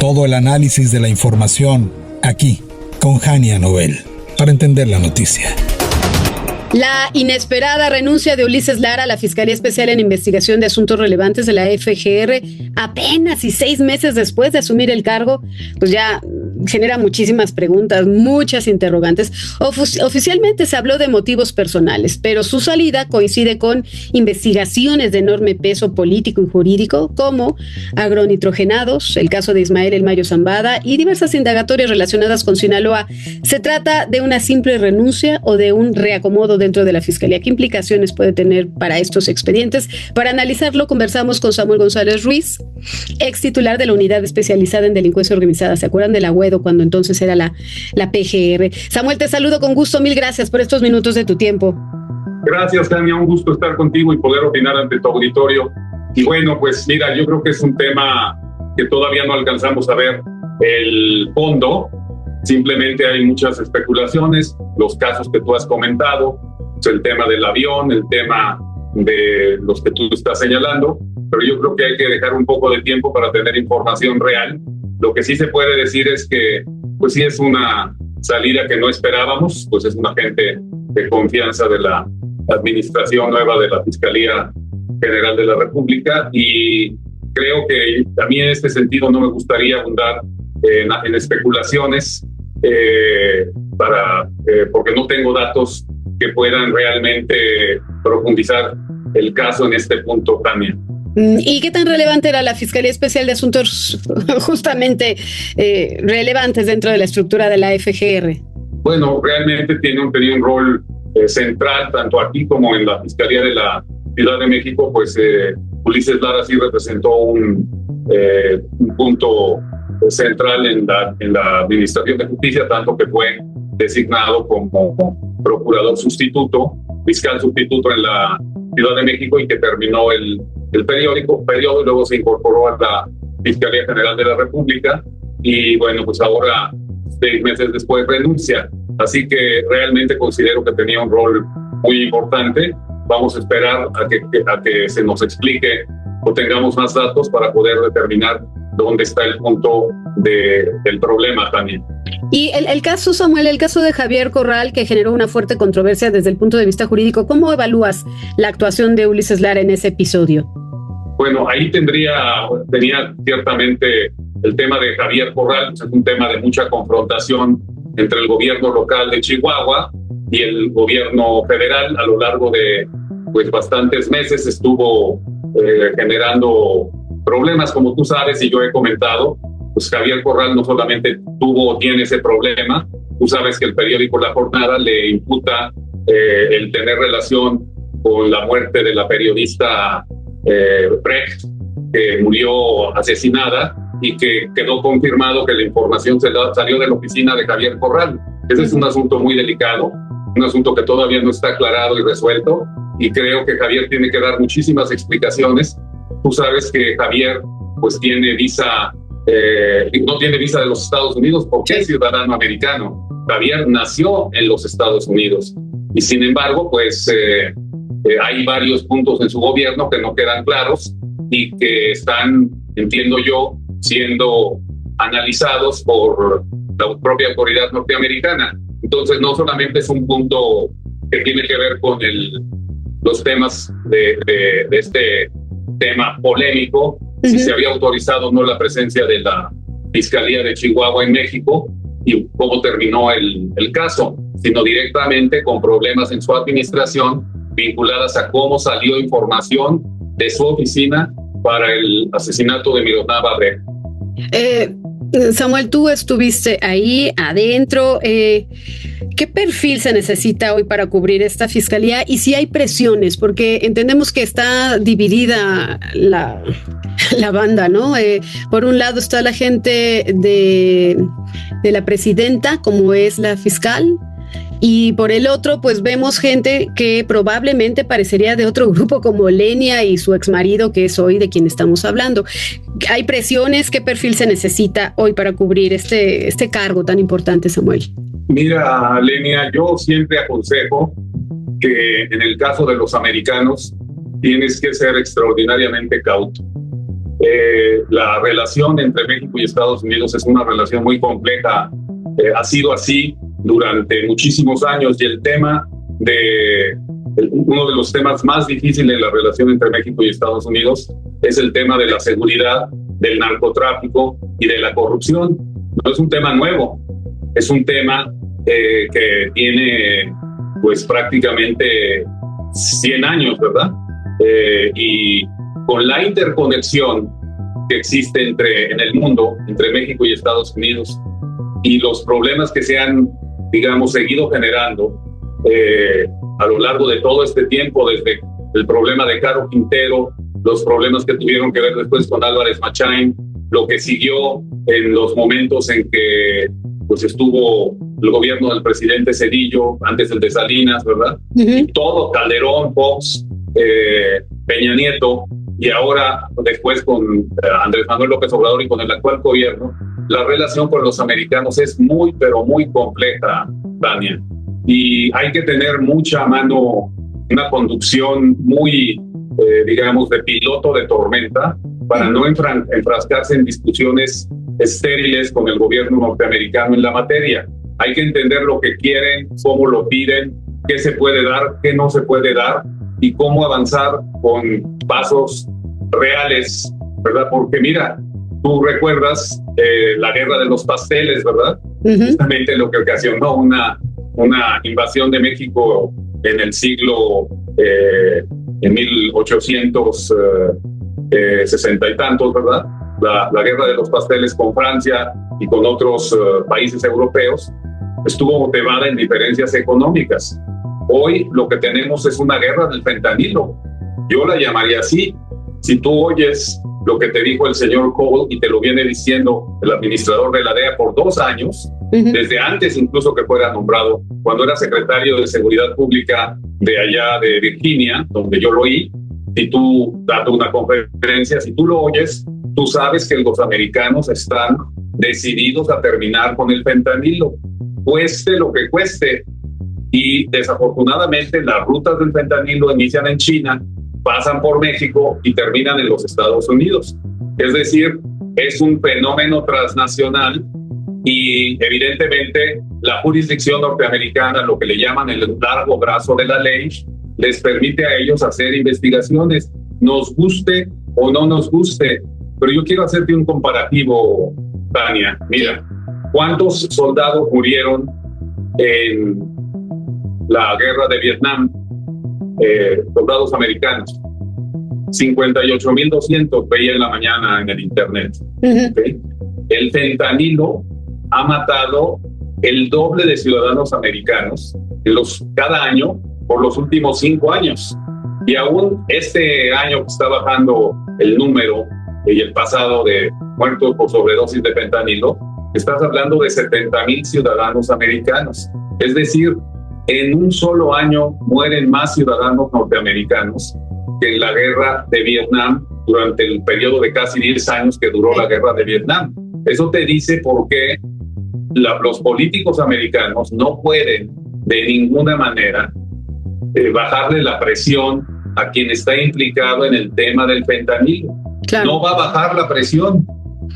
Todo el análisis de la información aquí con Jania Noel para entender la noticia. La inesperada renuncia de Ulises Lara a la Fiscalía Especial en Investigación de Asuntos Relevantes de la FGR, apenas y 6 meses después de asumir el cargo, pues ya genera muchísimas preguntas, muchas interrogantes. Oficialmente se habló de motivos personales, pero su salida coincide con investigaciones de enorme peso político y jurídico, como agronitrogenados, el caso de Ismael El Mayo Zambada y diversas indagatorias relacionadas con Sinaloa. ¿Se trata de una simple renuncia o de un reacomodo dentro de la Fiscalía? ¿Qué implicaciones puede tener para estos expedientes? Para analizarlo, conversamos con Samuel González Ruiz, ex titular de la Unidad Especializada en Delincuencia Organizada. ¿Se acuerdan de la UEDO cuando entonces era la PGR? Samuel, te saludo con gusto. Mil gracias por estos minutos de tu tiempo. Gracias, Tania. Un gusto estar contigo y poder opinar ante tu auditorio. Y bueno, pues mira, yo creo que es un tema que todavía no alcanzamos a ver el fondo. Simplemente hay muchas especulaciones, los casos que tú has comentado, el tema del avión, el tema de los que tú estás señalando, pero yo creo que hay que dejar un poco de tiempo para tener información real. Lo que sí se puede decir es que, pues sí es una salida que no esperábamos, pues es un agente de confianza de la administración nueva de la Fiscalía General de la República, y creo que a mí en este sentido no me gustaría abundar en especulaciones, porque no tengo datos que puedan realmente profundizar el caso en este punto, Tania. ¿Y qué tan relevante era la Fiscalía Especial de Asuntos justamente relevantes dentro de la estructura de la FGR? Bueno, realmente tenía un rol central, tanto aquí como en la Fiscalía de la Ciudad de México. Pues Ulises Lara sí representó un punto central en la Administración de Justicia, tanto que fue designado como procurador sustituto, fiscal sustituto en la Ciudad de México, y que terminó el periodo y luego se incorporó a la Fiscalía General de la República, y bueno, pues ahora 6 meses después renuncia. Así que realmente considero que tenía un rol muy importante. Vamos a esperar a que se nos explique o tengamos más datos para poder determinar dónde está el punto del problema también. Y el caso, Samuel, el caso de Javier Corral, que generó una fuerte controversia desde el punto de vista jurídico, ¿cómo evalúas la actuación de Ulises Lara en ese episodio? Bueno, ahí tenía ciertamente el tema de Javier Corral, pues es un tema de mucha confrontación entre el gobierno local de Chihuahua y el gobierno federal. A lo largo de pues bastantes meses estuvo generando problemas, como tú sabes y yo he comentado. Pues Javier Corral no solamente tiene ese problema. Tú sabes que el periódico La Jornada le imputa el tener relación con la muerte de la periodista Brecht, que murió asesinada, y que quedó confirmado que la información salió de la oficina de Javier Corral. Ese es un asunto muy delicado, un asunto que todavía no está aclarado y resuelto, y creo que Javier tiene que dar muchísimas explicaciones. Tú sabes que Javier pues tiene visa, no tiene visa de los Estados Unidos porque es ciudadano americano. Javier nació en los Estados Unidos, y sin embargo pues hay varios puntos en su gobierno que no quedan claros y que están, entiendo yo, siendo analizados por la propia autoridad norteamericana. Entonces no solamente es un punto que tiene que ver con los temas de este tema polémico, si se había autorizado o no la presencia de la Fiscalía de Chihuahua en México y cómo terminó el caso, sino directamente con problemas en su administración vinculadas a cómo salió información de su oficina para el asesinato de Miroslava Brecht. Samuel, tú estuviste ahí adentro. ¿Qué perfil se necesita hoy para cubrir esta fiscalía? Y si hay presiones, porque entendemos que está dividida la banda, ¿no? Por un lado está la gente de la presidenta, como es la fiscal, y por el otro, pues vemos gente que probablemente parecería de otro grupo, como Lenia y su exmarido, que es hoy de quien estamos hablando. ¿Hay presiones? ¿Qué perfil se necesita hoy para cubrir este cargo tan importante, Samuel? Mira, Lenia, yo siempre aconsejo que en el caso de los americanos tienes que ser extraordinariamente cauto. La relación entre México y Estados Unidos es una relación muy compleja. Ha sido así durante muchísimos años, y uno de los temas más difíciles de la relación entre México y Estados Unidos es el tema de la seguridad, del narcotráfico y de la corrupción. No es un tema nuevo, es un tema que tiene pues prácticamente 100 años, ¿verdad? Y con la interconexión que existe en el mundo, entre México y Estados Unidos, y los problemas que se han, digamos, seguido generando a lo largo de todo este tiempo, desde el problema de Caro Quintero, los problemas que tuvieron que ver después con Álvarez Machain, lo que siguió en los momentos en que pues estuvo el gobierno del presidente Zedillo, antes el de Salinas, ¿verdad? Y todo, Calderón, Fox, Peña Nieto, y ahora después con Andrés Manuel López Obrador y con el actual gobierno, la relación con los americanos es muy, pero muy compleja, Tania. Y hay que tener mucha mano, una conducción muy, digamos, de piloto de tormenta para no enfrascarse en discusiones estériles con el gobierno norteamericano en la materia. Hay que entender lo que quieren, cómo lo piden, qué se puede dar, qué no se puede dar y cómo avanzar con pasos reales, ¿verdad? Porque mira, tú recuerdas la guerra de los pasteles, ¿verdad? Justamente lo que ocasionó una invasión de México en el siglo, en 1860 y tantos, ¿verdad? La guerra de los pasteles con Francia y con otros países europeos estuvo motivada en diferencias económicas. Hoy lo que tenemos es una guerra del fentanilo. Yo la llamaría así. Si tú oyes lo que te dijo el señor Cole, y te lo viene diciendo el administrador de la DEA por 2 años, desde antes incluso que fuera nombrado, cuando era secretario de Seguridad Pública de allá de Virginia, donde yo lo oí, si tú das una conferencia, si tú lo oyes, tú sabes que los americanos están decididos a terminar con el fentanilo, cueste lo que cueste. Y desafortunadamente las rutas del fentanilo inician en China, pasan por México y terminan en los Estados Unidos. Es decir, es un fenómeno transnacional y evidentemente la jurisdicción norteamericana, lo que le llaman el largo brazo de la ley, les permite a ellos hacer investigaciones, nos guste o no nos guste. Pero yo quiero hacerte un comparativo, Tania. Mira, ¿cuántos soldados murieron en la guerra de Vietnam? Soldados americanos. 58,200 veía en la mañana en el internet. ¿Okay? El fentanilo ha matado el doble de ciudadanos americanos cada año por los últimos 5 años. Y aún este año que está bajando el número y el pasado de muertos por sobredosis de fentanilo, estás hablando de 70,000 ciudadanos americanos. Es decir, en un solo año mueren más ciudadanos norteamericanos que en la guerra de Vietnam durante el periodo de casi 10 años que duró la guerra de Vietnam. Eso te dice por qué los políticos americanos no pueden de ninguna manera bajarle la presión a quien está implicado en el tema del fentanilo. Claro. No va a bajar la presión,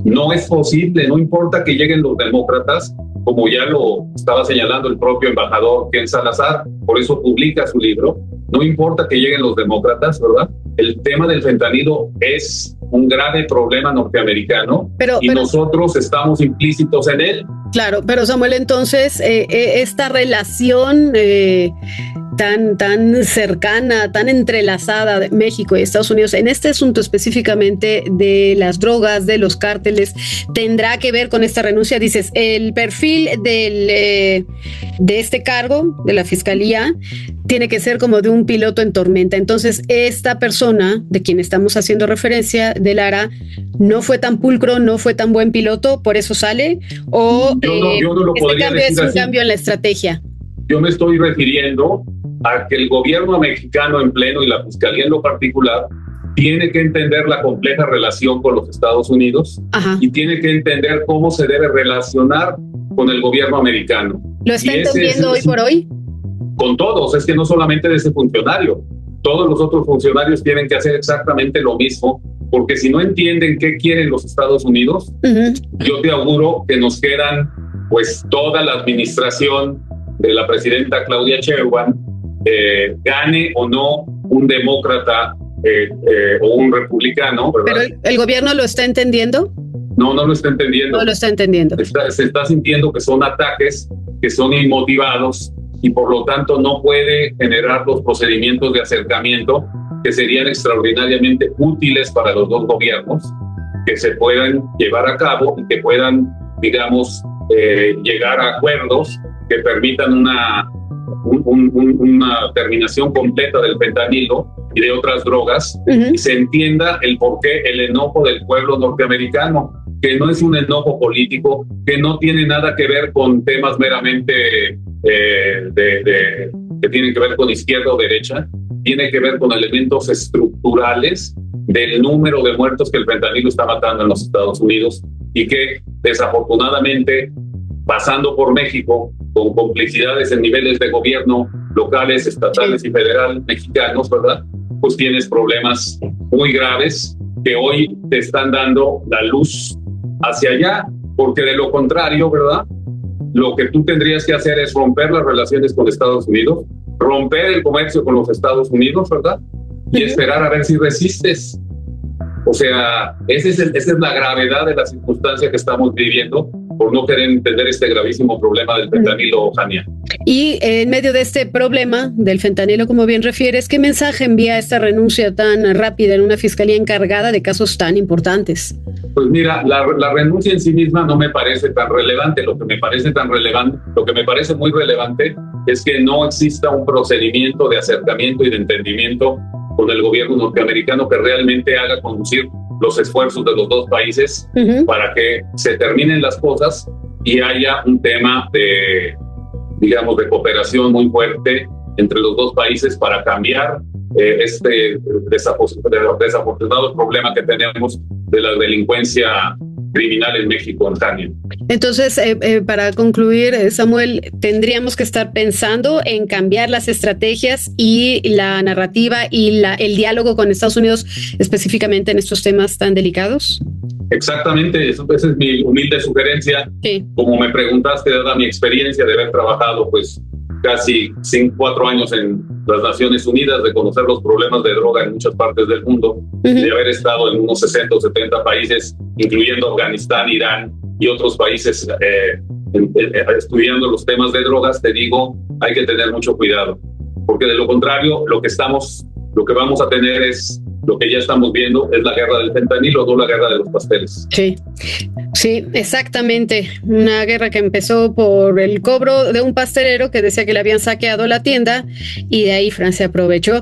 no es posible, no importa que lleguen los demócratas, como ya lo estaba señalando el propio embajador Ken Salazar, por eso publica su libro. No importa que lleguen los demócratas, ¿verdad? El tema del fentanilo es un grave problema norteamericano y nosotros estamos implícitos en él. Claro, pero Samuel, entonces, esta relación tan cercana, tan entrelazada de México y Estados Unidos en este asunto específicamente de las drogas, de los cárteles, tendrá que ver con esta renuncia. Dices, el perfil de este cargo de la Fiscalía tiene que ser como de un piloto en tormenta. Entonces, esta persona de quien estamos haciendo referencia, de Lara, no fue tan pulcro, no fue tan buen piloto, por eso sale, o yo no lo este cambio es un así. Cambio en la estrategia. Yo me estoy refiriendo a que el gobierno mexicano en pleno y la Fiscalía en lo particular tiene que entender la compleja relación con los Estados Unidos. Ajá. Y tiene que entender cómo se debe relacionar con el gobierno americano. ¿Lo está entendiendo hoy por hoy? Con todos, es que no solamente de ese funcionario, todos los otros funcionarios tienen que hacer exactamente lo mismo porque si no entienden qué quieren los Estados Unidos, yo te auguro que nos quedan pues toda la administración de la presidenta Claudia Sheinbaum, gane o no un demócrata o un republicano, ¿verdad? ¿Pero el gobierno lo está entendiendo? No lo está entendiendo. No lo está entendiendo. Se está sintiendo que son ataques, que son inmotivados y por lo tanto no puede generar los procedimientos de acercamiento que serían extraordinariamente útiles para los dos gobiernos, que se puedan llevar a cabo y que puedan, digamos, llegar a acuerdos que permitan una terminación completa del fentanilo y de otras drogas, y se entienda el porqué, el enojo del pueblo norteamericano, que no es un enojo político, que no tiene nada que ver con temas meramente que tienen que ver con izquierda o derecha, tiene que ver con elementos estructurales del número de muertos que el fentanilo está matando en los Estados Unidos y que desafortunadamente, pasando por México, con complicidades en niveles de gobierno locales, estatales y federal mexicanos, ¿verdad? Pues tienes problemas muy graves que hoy te están dando la luz hacia allá, porque de lo contrario, ¿verdad? Lo que tú tendrías que hacer es romper las relaciones con Estados Unidos, romper el comercio con los Estados Unidos, ¿verdad? Y esperar a ver si resistes. O sea, esa es la gravedad de la circunstancia que estamos viviendo por no querer entender este gravísimo problema del fentanilo, Jania. Y en medio de este problema del fentanilo, como bien refieres, ¿qué mensaje envía esta renuncia tan rápida en una fiscalía encargada de casos tan importantes? Pues mira, la renuncia en sí misma no me parece tan relevante. Lo que me parece muy relevante es que no exista un procedimiento de acercamiento y de entendimiento con el gobierno norteamericano que realmente haga conducir los esfuerzos de los dos países para que se terminen las cosas y haya un tema de, digamos, de cooperación muy fuerte entre los dos países para cambiar este desafortunado problema que tenemos de la delincuencia criminal en México, en Tania. Entonces, para concluir, Samuel, tendríamos que estar pensando en cambiar las estrategias y la narrativa y el diálogo con Estados Unidos, específicamente en estos temas tan delicados. Exactamente, esa es mi humilde sugerencia. Sí. Como me preguntaste, dada mi experiencia de haber trabajado pues casi 4 años en las Naciones Unidas, de conocer los problemas de droga en muchas partes del mundo, de haber estado en unos 60 o 70 países, incluyendo Afganistán, Irán y otros países estudiando los temas de drogas, te digo, hay que tener mucho cuidado, porque de lo contrario, lo que vamos a tener es lo que ya estamos viendo, es la guerra del fentanilo, no la guerra de los pasteles. Sí, exactamente. Una guerra que empezó por el cobro de un pastelero que decía que le habían saqueado la tienda y de ahí Francia aprovechó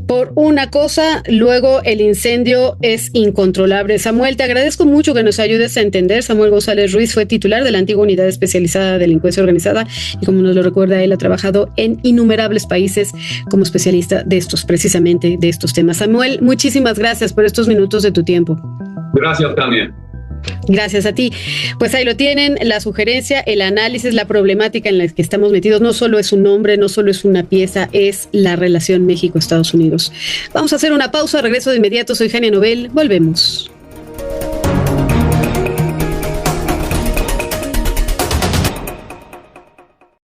por una cosa, luego el incendio es incontrolable. Samuel, te agradezco mucho que nos ayudes a entender. Samuel González Ruiz fue titular de la antigua Unidad Especializada de Delincuencia Organizada y como nos lo recuerda, él ha trabajado en innumerables países como especialista precisamente de estos temas. Samuel, muchísimas gracias por estos minutos de tu tiempo. Gracias, Tania. Gracias a ti. Pues ahí lo tienen, la sugerencia, el análisis, la problemática en la que estamos metidos. No solo es un nombre, no solo es una pieza, es la relación México-Estados Unidos. Vamos a hacer una pausa, regreso de inmediato. Soy Jania Nobel, volvemos.